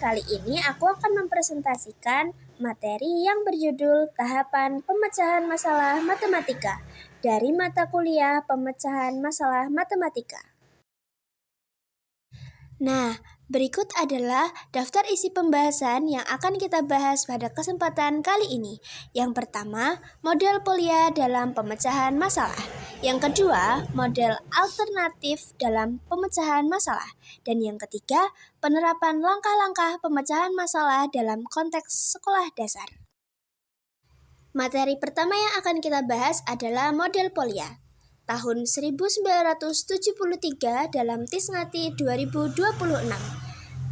Kali ini aku akan mempresentasikan materi yang berjudul Tahapan Pemecahan Masalah Matematika dari mata kuliah Pemecahan Masalah Matematika. Nah, berikut adalah daftar isi pembahasan yang akan kita bahas pada kesempatan kali ini. Yang pertama, model Polya dalam pemecahan masalah. Yang kedua, model alternatif dalam pemecahan masalah. Dan yang ketiga, penerapan langkah-langkah pemecahan masalah dalam konteks sekolah dasar. Materi pertama yang akan kita bahas adalah model Polya. Tahun 1973 dalam Tisngati 2026.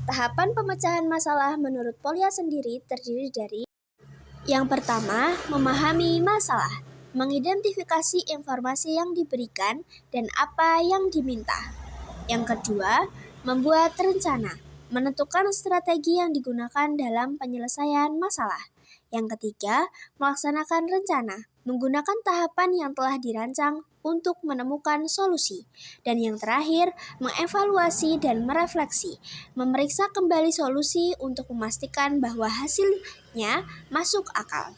Tahapan pemecahan masalah menurut Polya sendiri terdiri dari: yang pertama, memahami masalah, mengidentifikasi informasi yang diberikan dan apa yang diminta. Yang kedua, membuat rencana, menentukan strategi yang digunakan dalam penyelesaian masalah. Yang ketiga, melaksanakan rencana, menggunakan tahapan yang telah dirancang untuk menemukan solusi. Dan yang terakhir, mengevaluasi dan merefleksi, memeriksa kembali solusi untuk memastikan bahwa hasilnya masuk akal.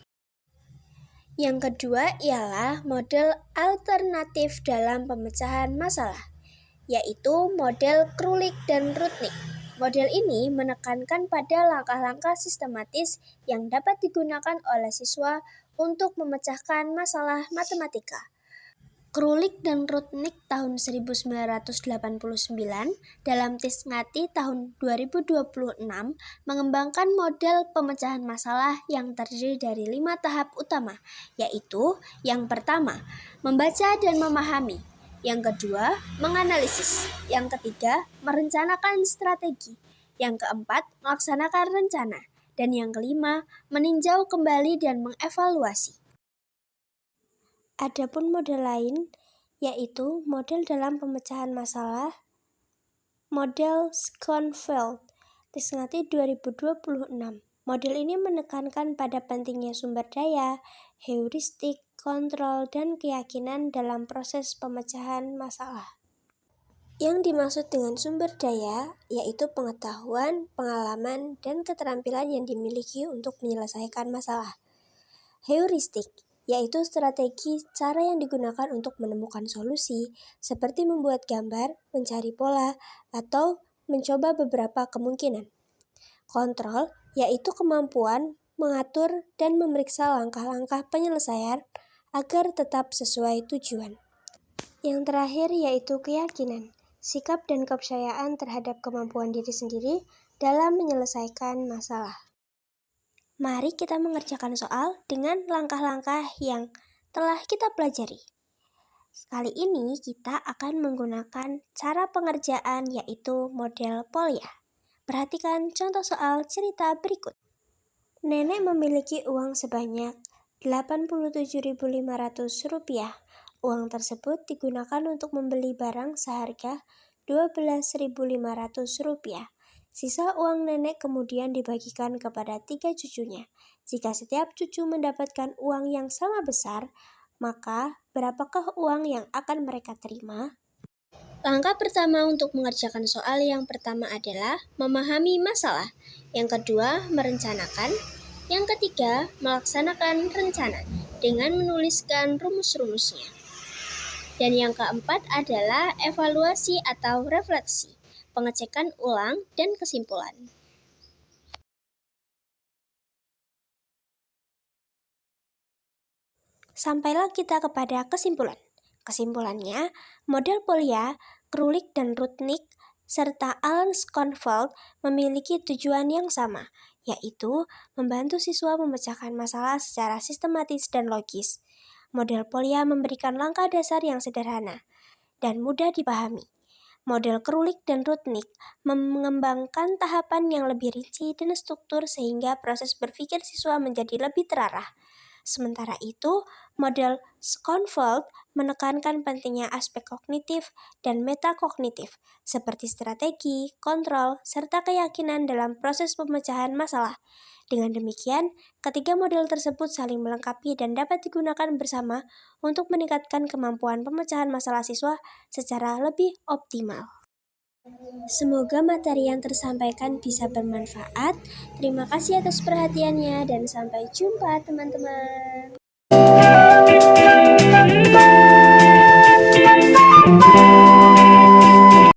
Yang kedua ialah model alternatif dalam pemecahan masalah, yaitu model Krulik dan Rudnick. Model ini menekankan pada langkah-langkah sistematis yang dapat digunakan oleh siswa untuk memecahkan masalah matematika. Krulik dan Rudnick tahun 1989 dalam Tisngati tahun 2026 mengembangkan model pemecahan masalah yang terdiri dari 5 tahap utama, yaitu yang pertama, membaca dan memahami. Yang kedua, menganalisis. Yang ketiga, merencanakan strategi. Yang keempat, melaksanakan rencana. Dan yang kelima, meninjau kembali dan mengevaluasi. Adapun model lain, yaitu model dalam pemecahan masalah, model Schoenfeld, Tisngati 2026. Model ini menekankan pada pentingnya sumber daya, heuristik, kontrol, dan keyakinan dalam proses pemecahan masalah. Yang dimaksud dengan sumber daya, yaitu pengetahuan, pengalaman, dan keterampilan yang dimiliki untuk menyelesaikan masalah. Heuristik, yaitu strategi cara yang digunakan untuk menemukan solusi, seperti membuat gambar, mencari pola, atau mencoba beberapa kemungkinan. Kontrol, yaitu kemampuan mengatur dan memeriksa langkah-langkah penyelesaian agar tetap sesuai tujuan. Yang terakhir yaitu keyakinan, sikap dan kepercayaan terhadap kemampuan diri sendiri dalam menyelesaikan masalah. Mari kita mengerjakan soal dengan langkah-langkah yang telah kita pelajari. Kali ini kita akan menggunakan cara pengerjaan yaitu model Polya. Perhatikan contoh soal cerita berikut. Nenek memiliki uang sebanyak Rp87.500. Uang tersebut digunakan untuk membeli barang seharga Rp12.500. Sisa uang nenek kemudian dibagikan kepada 3 cucunya. Jika setiap cucu mendapatkan uang yang sama besar, maka berapakah uang yang akan mereka terima? Langkah pertama untuk mengerjakan soal yang pertama adalah memahami masalah. Yang kedua, merencanakan. Yang ketiga, melaksanakan rencana dengan menuliskan rumus-rumusnya. Dan yang keempat adalah evaluasi atau refleksi, pengecekan ulang, dan kesimpulan. Sampailah kita kepada kesimpulan. Kesimpulannya, model Polya, Krulik dan Rudnick, serta Alan Schoenfeld memiliki tujuan yang sama, yaitu membantu siswa memecahkan masalah secara sistematis dan logis. Model Polya memberikan langkah dasar yang sederhana dan mudah dipahami. Model Krulik dan Rudnick mengembangkan tahapan yang lebih rinci dan struktur sehingga proses berpikir siswa menjadi lebih terarah. Sementara itu, model Schoenfeld menekankan pentingnya aspek kognitif dan metakognitif, seperti strategi, kontrol, serta keyakinan dalam proses pemecahan masalah. Dengan demikian, ketiga model tersebut saling melengkapi dan dapat digunakan bersama untuk meningkatkan kemampuan pemecahan masalah siswa secara lebih optimal. Semoga materi yang tersampaikan bisa bermanfaat. Terima kasih atas perhatiannya dan sampai jumpa teman-teman.